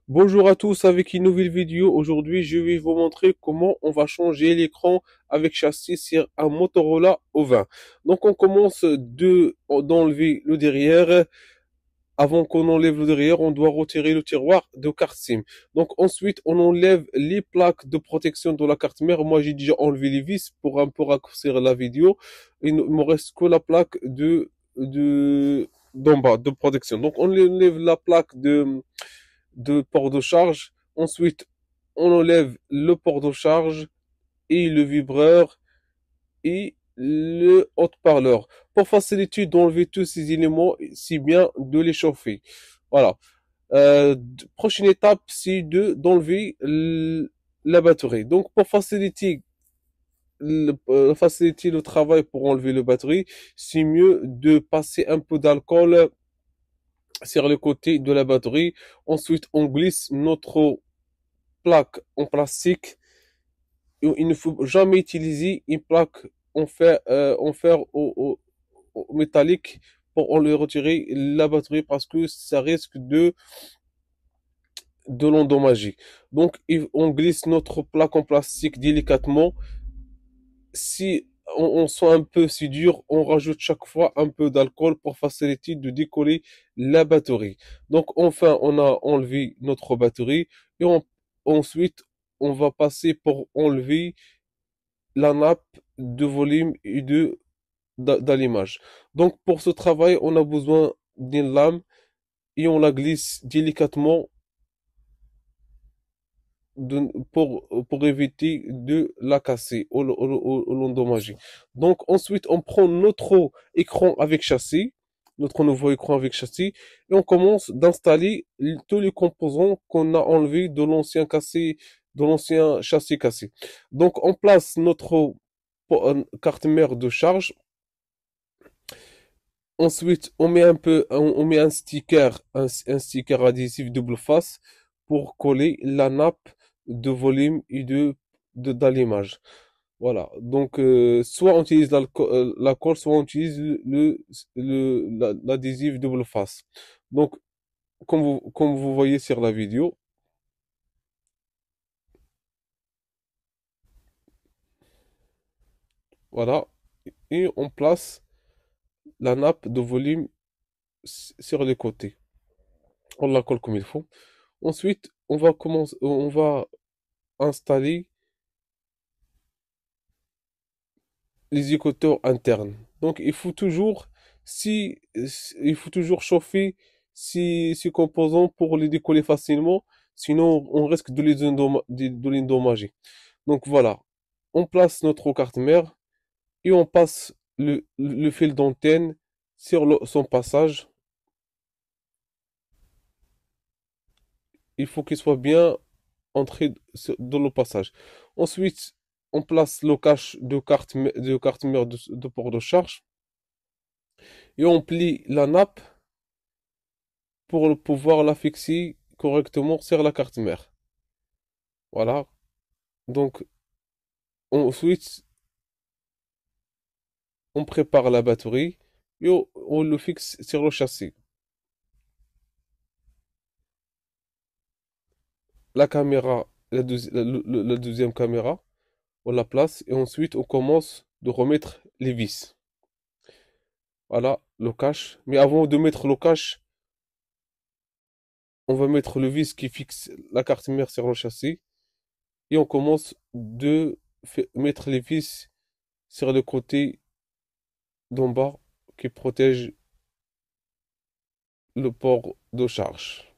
Bonjour à tous avec une nouvelle vidéo. Aujourd'hui, je vais vous montrer comment on va changer l'écran avec châssis sur un Motorola O20. Donc, on commence d'enlever le derrière. Avant qu'on enlève le derrière, on doit retirer le tiroir de carte SIM. Donc, ensuite, on enlève les plaques de protection de la carte mère. Moi, j'ai déjà enlevé les vis pour un peu raccourcir la vidéo. Il ne me reste que la plaque d'en bas, de protection. Donc, on enlève la plaque de port de charge. Ensuite, on enlève le port de charge et le vibreur et le haut-parleur. Pour faciliter d'enlever tous ces éléments, c'est bien de les chauffer. Voilà. Prochaine étape, c'est d'enlever la batterie. Donc, pour faciliter le travail pour enlever la batterie, c'est mieux de passer un peu d'alcool sur le côté de la batterie. Ensuite, on glisse notre plaque en plastique. Il ne faut jamais utiliser une plaque en fer au métallique pour en le retirer la batterie parce que ça risque de l'endommager. Donc, on glisse notre plaque en plastique délicatement. Si on sent un peu si dur, on rajoute chaque fois un peu d'alcool pour faciliter de décoller la batterie. Donc, enfin, on a enlevé notre batterie et ensuite, on va passer pour enlever la nappe de volume et d'allumage. Donc pour ce travail, on a besoin d'une lame et on la glisse délicatement pour éviter de la casser ou l'endommager. Donc ensuite, on prend notre écran avec châssis, notre nouveau écran avec châssis, et on commence d'installer tous les composants qu'on a enlevés de l'ancien châssis cassé. Donc on place notre carte mère de charge. Ensuite, on met un sticker adhésif double face pour coller la nappe de volume et d'allumage. Voilà. Donc, soit on utilise la colle, soit on utilise l'adhésif double face. Donc, comme vous voyez sur la vidéo, voilà. Et on place la nappe de volume sur les côtés. On la colle comme il faut. Ensuite, on va installer les écouteurs internes. Donc, il faut toujours chauffer ces composants pour les décoller facilement, sinon on risque de les endommager. Donc voilà, on place notre carte mère et on passe le fil d'antenne sur son passage. Il faut qu'il soit bien entré dans le passage. Ensuite, on place le cache de carte mère de port de charge et on plie la nappe pour pouvoir la fixer correctement sur la carte mère. Voilà. Donc, ensuite, on prépare la batterie et on le fixe sur le châssis. La caméra, la deuxième caméra, on la place et ensuite on commence de remettre les vis. Voilà, le cache. Mais avant de mettre le cache, on va mettre le vis qui fixe la carte mère sur le châssis et on commence de mettre les vis sur le côté d'en bas qui protège le port de charge.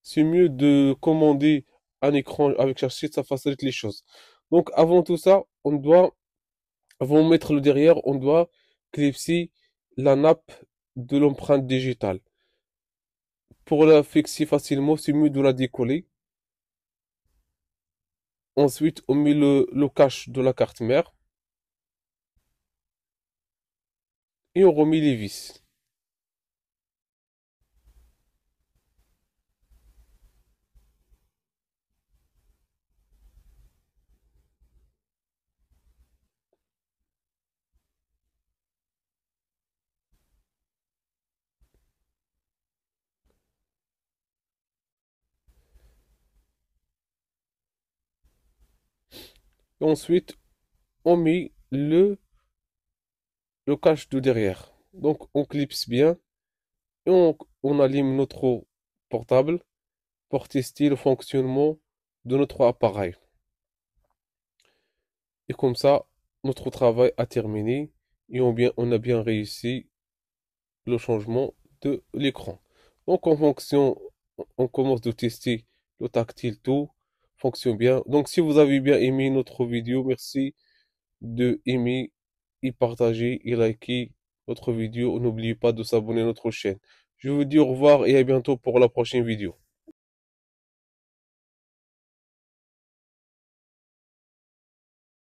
C'est mieux de commander un écran avec châssis, ça facilite les choses. Donc avant tout ça, avant de mettre le derrière, on doit clipser la nappe de l'empreinte digitale. Pour la fixer facilement, c'est mieux de la décoller. Ensuite, on met le cache de la carte mère et on remet les vis. Et ensuite, on met le cache de derrière. Donc, on clipse bien et on allume notre portable pour tester le fonctionnement de notre appareil. Et comme ça, notre travail a terminé et on a bien réussi le changement de l'écran. Donc en fonction, on commence de tester le tactile, tout fonctionne bien. Donc si vous avez bien aimé notre vidéo, merci de aimer et partager et liker notre vidéo. N'oubliez pas de s'abonner à notre chaîne. Je vous dis au revoir et à bientôt pour la prochaine vidéo.